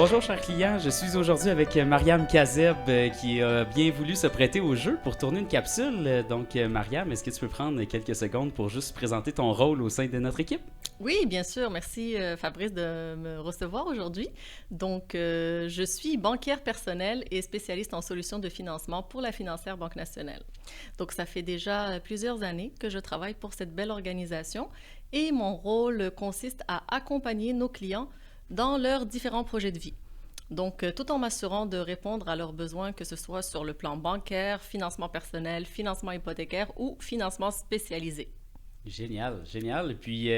Bonjour chers clients, je suis aujourd'hui avec Mariam Kazeb qui a bien voulu se prêter au jeu pour tourner une capsule. Donc Mariam, est-ce que tu peux prendre quelques secondes pour juste présenter ton rôle au sein de notre équipe? Oui, bien sûr. Merci Fabrice de me recevoir aujourd'hui. Donc, je suis banquière personnelle et spécialiste en solutions de financement pour la financière Banque nationale. Donc, ça fait déjà plusieurs années que je travaille pour cette belle organisation et mon rôle consiste à accompagner nos clients dans leurs différents projets de vie. Donc, tout en m'assurant de répondre à leurs besoins, que ce soit sur le plan bancaire, financement personnel, financement hypothécaire ou financement spécialisé. Génial, génial. Et puis,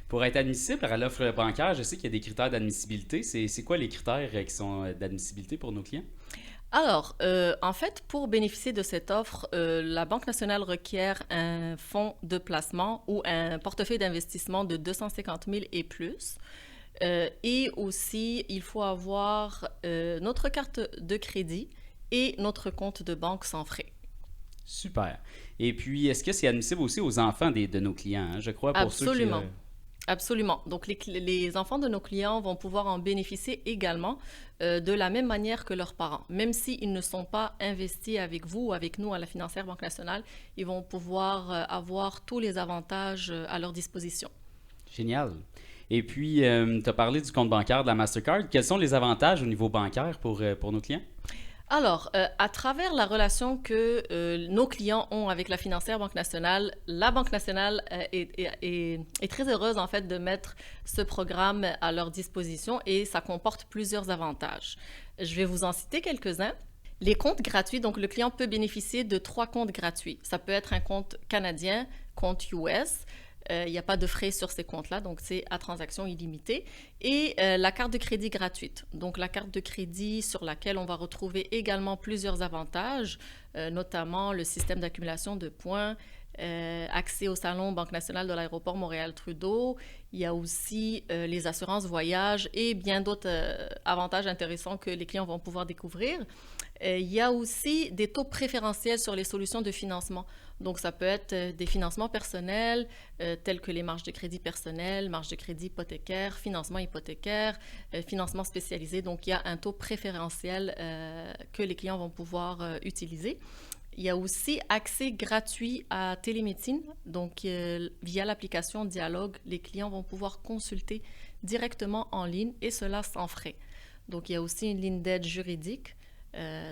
pour être admissible à l'offre bancaire, je sais qu'il y a des critères d'admissibilité. C'est quoi les critères qui sont d'admissibilité pour nos clients? Alors, en fait, pour bénéficier de cette offre, la Banque nationale requiert un fonds de placement ou un portefeuille d'investissement de 250 000 et plus. Et aussi, il faut avoir notre carte de crédit et notre compte de banque sans frais. Super. Et puis, est-ce que c'est admissible aussi aux enfants de nos clients, hein? Je crois pour ceux qui... Absolument. Absolument. Donc, les enfants de nos clients vont pouvoir en bénéficier également de la même manière que leurs parents. Même s'ils ne sont pas investis avec vous ou avec nous à la Financière Banque nationale, ils vont pouvoir avoir tous les avantages à leur disposition. Génial. Et puis, tu as parlé du compte bancaire de la Mastercard. Quels sont les avantages au niveau bancaire pour nos clients? Alors, à travers la relation que nos clients ont avec la Financière Banque nationale, la Banque nationale est très heureuse en fait de mettre ce programme à leur disposition et ça comporte plusieurs avantages. Je vais vous en citer quelques-uns. Les comptes gratuits, donc le client peut bénéficier de 3 comptes gratuits. Ça peut être un compte canadien, compte US. Il n'y a pas de frais sur ces comptes-là, donc c'est à transaction illimitée. Et la carte de crédit gratuite. Donc la carte de crédit sur laquelle on va retrouver également plusieurs avantages, notamment le système d'accumulation de points, accès au salon Banque nationale de l'aéroport Montréal-Trudeau. Il y a aussi les assurances voyage et bien d'autres avantages intéressants que les clients vont pouvoir découvrir. Il y a aussi des taux préférentiels sur les solutions de financement. Donc, ça peut être des financements personnels tels que les marges de crédit personnelles, marges de crédit hypothécaire, financement hypothécaire, financement spécialisé. Donc, il y a un taux préférentiel que les clients vont pouvoir utiliser. Il y a aussi accès gratuit à télémédecine. Donc, via l'application Dialogue, les clients vont pouvoir consulter directement en ligne et cela sans frais. Donc, il y a aussi une ligne d'aide juridique.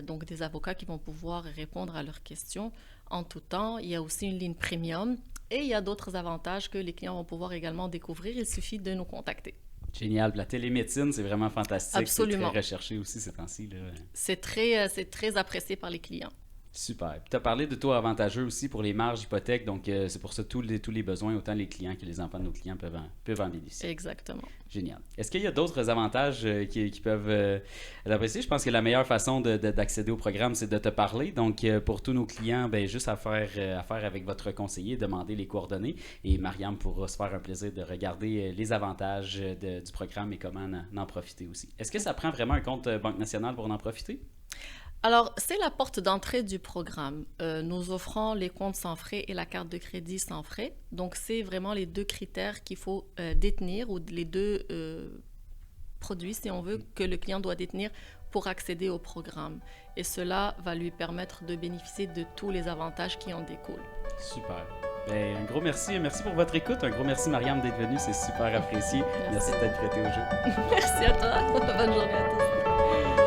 Donc des avocats qui vont pouvoir répondre à leurs questions en tout temps. Il y a aussi une ligne premium et il y a d'autres avantages que les clients vont pouvoir également découvrir. Il suffit de nous contacter. Génial. La télémédecine, c'est vraiment fantastique. Absolument. C'est très recherché aussi ces temps-ci, là. C'est très apprécié par les clients. Super. Tu as parlé de taux avantageux aussi pour les marges hypothèques, donc c'est pour ça tous les besoins, autant les clients que les enfants de nos clients peuvent en bénéficier. Exactement. Génial. Est-ce qu'il y a d'autres avantages qui peuvent être appréciés? Je pense que la meilleure façon d'accéder au programme, c'est de te parler. Donc, pour tous nos clients, ben, juste affaire avec votre conseiller, demander les coordonnées. Et Mariam pourra se faire un plaisir de regarder les avantages du programme et comment en profiter aussi. Est-ce que ça prend vraiment un compte Banque nationale pour en profiter? Alors, c'est la porte d'entrée du programme. Nous offrons les comptes sans frais et la carte de crédit sans frais. Donc, c'est vraiment les 2 critères qu'il faut détenir ou les 2 produits, si on veut, que le client doit détenir pour accéder au programme. Et cela va lui permettre de bénéficier de tous les avantages qui en découlent. Super. Ben, un gros merci. Merci pour votre écoute. Un gros merci, Mariam, d'être venue. C'est super apprécié. Merci d'être prêtée au jeu. Merci à toi. Bonne journée à tous.